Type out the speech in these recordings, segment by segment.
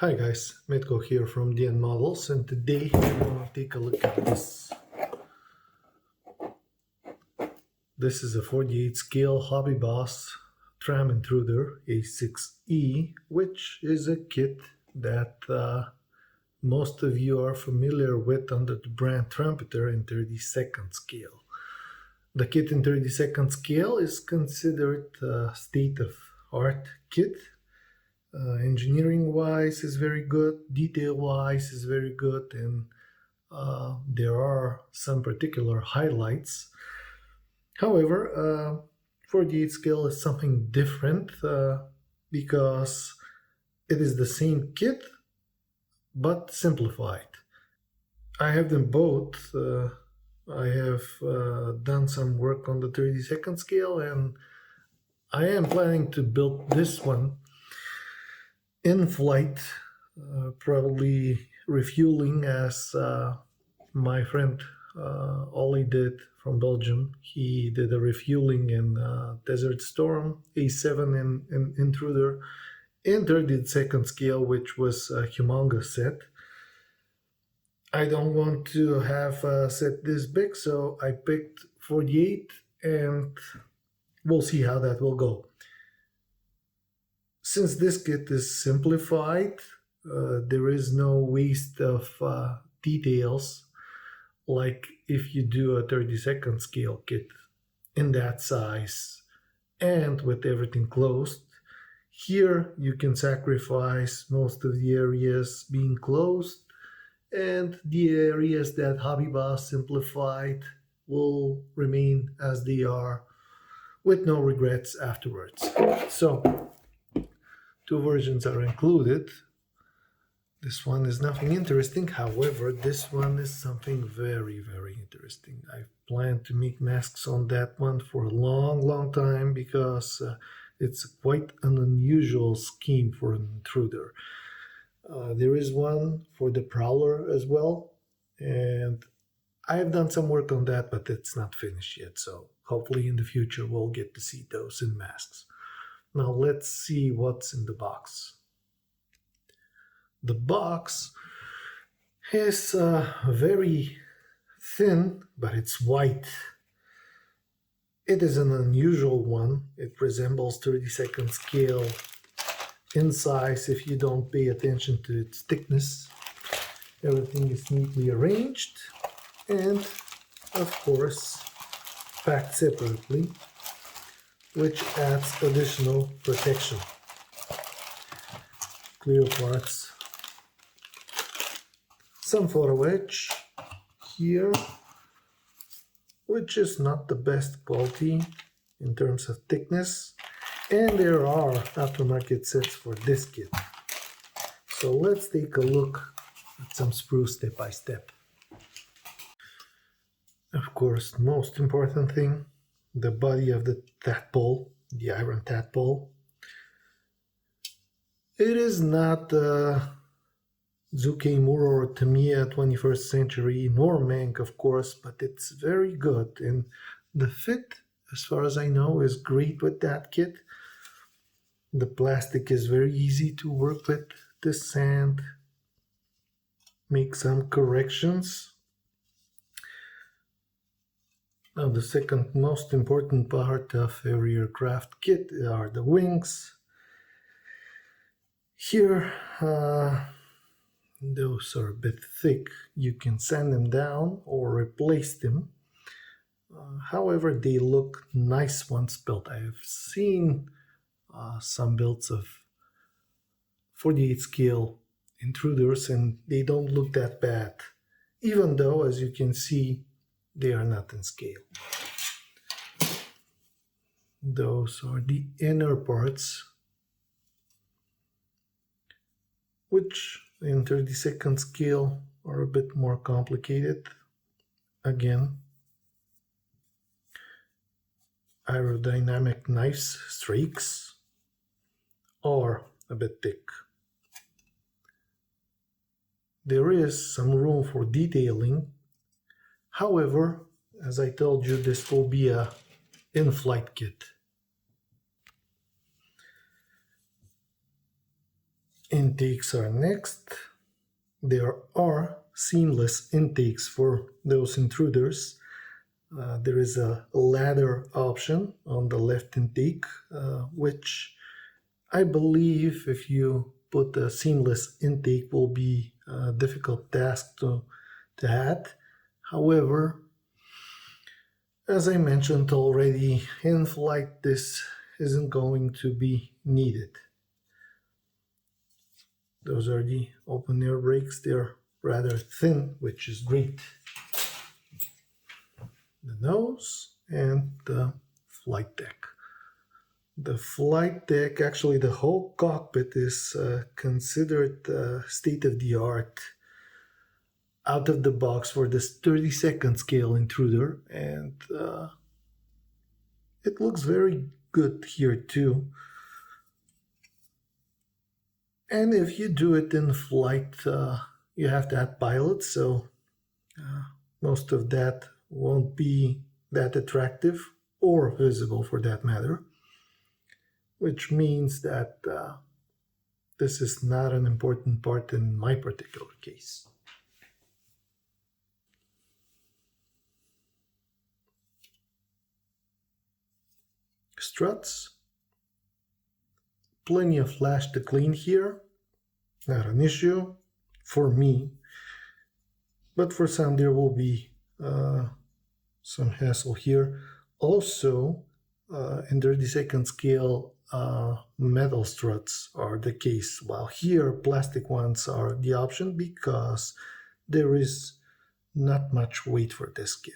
Hi guys, Mitko here from DN Models, and today we're going to take a look at this. This is a 48 scale Hobbyboss TRAM Intruder A-6E, which is a kit that most of you are familiar with under the brand Trumpeter in 32nd scale. The kit in 32nd scale is considered a state-of-art kit. Engineering wise is very good, detail wise is very good, and there are some particular highlights. However, 48 scale is something different because it is the same kit but simplified. I have them both. I have done some work on the 32nd scale, and I am planning to build this one in flight, probably refueling as my friend Ollie did from Belgium. He did a refueling in Desert Storm A7 in Intruder in 32nd scale, which was a humongous set. I don't want to have a set this big, so I picked 48, and we'll see how that will go. Since this kit is simplified, there is no waste of details like if you do a 32nd scale kit in that size and with everything closed. Here you can sacrifice most of the areas being closed, and the areas that Hobbyboss simplified will remain as they are with no regrets afterwards. So two versions are included. This one is nothing interesting. However, this one is something very, very interesting. I plan to make masks on that one for a long time because it's quite an unusual scheme for an intruder. There is one for the Prowler as well, and I have done some work on that, but it's not finished yet. So hopefully in the future we'll get to see those in masks. Now let's see what's in the box. The box is very thin, but it's white. It is an unusual one. It resembles 32nd scale in size if you don't pay attention to its thickness. Everything is neatly arranged and, of course, packed separately, which adds additional protection. Clear parts. Some photo etch here, which is not the best quality in terms of thickness, and there are aftermarket sets for this kit. So let's take a look at some sprues step by step. Of course, most important thing, the body of the tadpole, the iron tadpole. It is not Zukemura or Tamiya 21st century, nor Mank, of course, but it's very good. And the fit, as far as I know, is great with that kit. The plastic is very easy to work with. The sand, make some corrections. Now, the second most important part of every aircraft kit are the wings. Here, those are a bit thick. You can sand them down or replace them. However, they look nice once built. I have seen some builds of 48 scale intruders, and they don't look that bad, even though, as you can see, they are not in scale. Those are the inner parts, which in 32nd scale are a bit more complicated. Again, aerodynamic knives, streaks, are a bit thick. There is some room for detailing. However, as I told you, this will be a in-flight kit. intakes are next. There are seamless intakes for those intruders. There is a ladder option on the left intake, which I believe if you put a seamless intake will be a difficult task to add. However, as I mentioned already, in flight this isn't going to be needed. Those are the open air brakes. They're rather thin, which is great. The nose and the flight deck. The flight deck, actually the whole cockpit, is considered state-of-the-art, out of the box for this 32nd scale intruder, and it looks very good here too. And if you do it in flight, you have to add pilots, so most of that won't be that attractive or visible for that matter, which means that this is not an important part in my particular case. Struts. Plenty of flash to clean here. Not an issue for me, but for some there will be some hassle here. Also, in 32nd scale, metal struts are the case, while here plastic ones are the option because there is not much weight for this kit.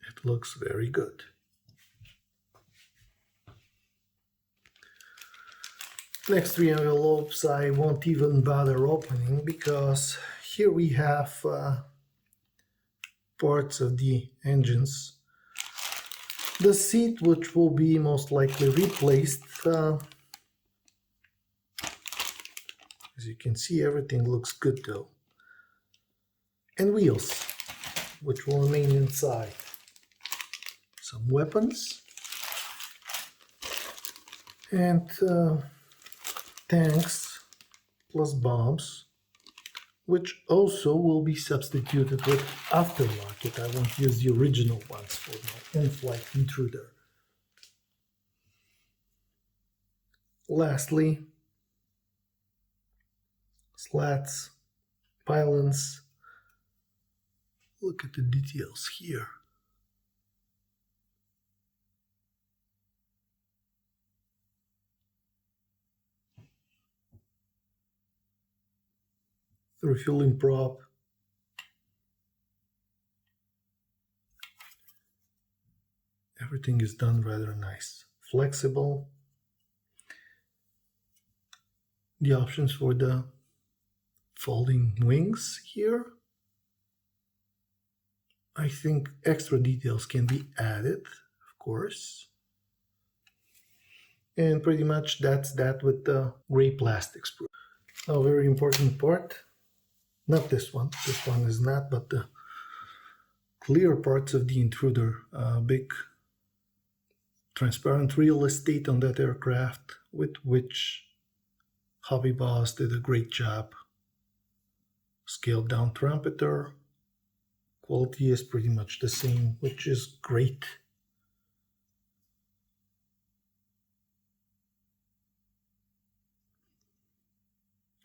It looks very good. Next three envelopes I won't even bother opening because here we have parts of the engines. The seat, which will be most likely replaced. As you can see, everything looks good though. And wheels, which will remain inside. Some weapons. And tanks plus bombs, which also will be substituted with aftermarket. I won't use the original ones for my in-flight intruder. Lastly, slats, pylons. Look at the details here. The refueling prop. Everything is done rather nice. Flexible. The options for the folding wings here. I think extra details can be added, of course. And pretty much that's that with the gray plastic sprue. Now, a very important part. Not this one is not, but the clear parts of the intruder. Big transparent real estate on that aircraft, with which Hobbyboss did a great job. Scaled down Trumpeter. Quality is pretty much the same, which is great.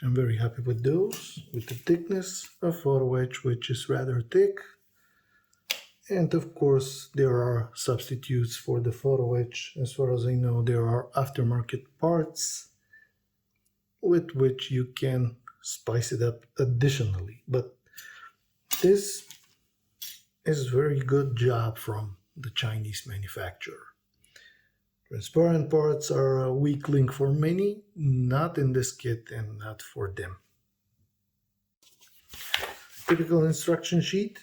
I'm very happy with those, with the thickness of photo etch, which is rather thick. And of course, there are substitutes for the photo etch. As far as I know, there are aftermarket parts with which you can spice it up additionally. But this is a very good job from the Chinese manufacturer. Transparent parts are a weak link for many, not in this kit and not for them. Typical instruction sheet.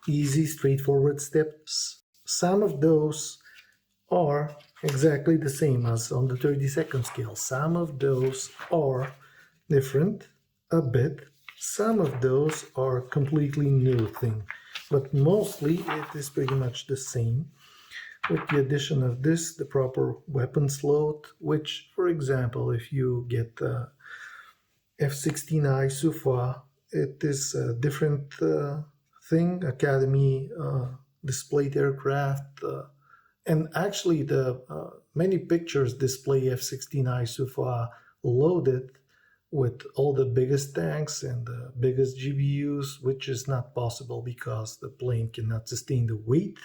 Easy, straightforward steps. Some of those are exactly the same as on the 32nd scale. Some of those are different a bit. Some of those are completely new thing. but mostly it is pretty much the same, with the addition of this, the proper weapons load, which, for example, if you get F-16I Sufa, it is a different thing, Academy displayed aircraft, and actually the many pictures display F-16I Sufa loaded with all the biggest tanks and the biggest GBUs, which is not possible because the plane cannot sustain the weight.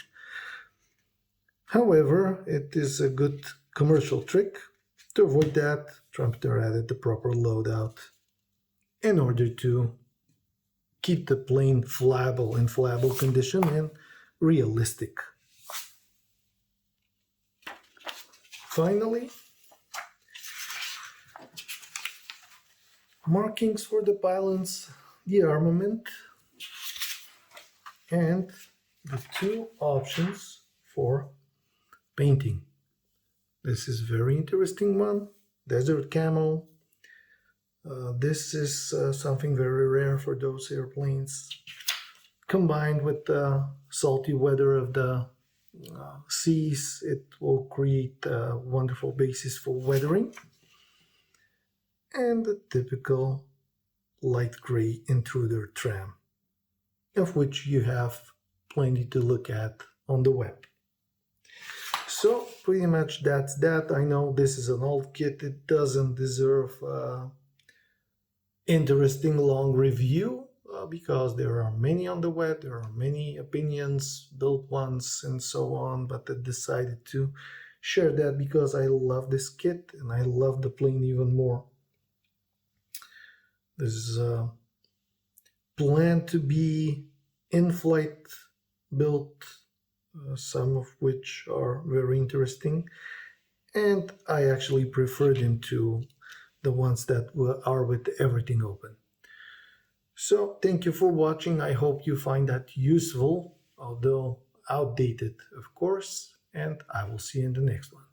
However, it is a good commercial trick. To avoid that, Trumpeter added the proper loadout in order to keep the plane flyable in flyable condition and realistic. Finally, markings for the pylons, the armament, and the two options for painting. This is very interesting one, desert camo. This is something very rare for those airplanes. Combined with the salty weather of the seas, it will create a wonderful basis for weathering. And the typical light gray intruder tram, of which you have plenty to look at on the web. So pretty much that's that. I know this is an old kit. It doesn't deserve interesting long review because there are many on the web. There are many opinions, built ones, and so on. But I decided to share that because I love this kit and I love the plane even more. This is planned to be in-flight built, some of which are very interesting, and I actually prefer them to the ones that are with everything open. So thank you for watching. I hope you find that useful, although outdated, of course, and I will see you in the next one.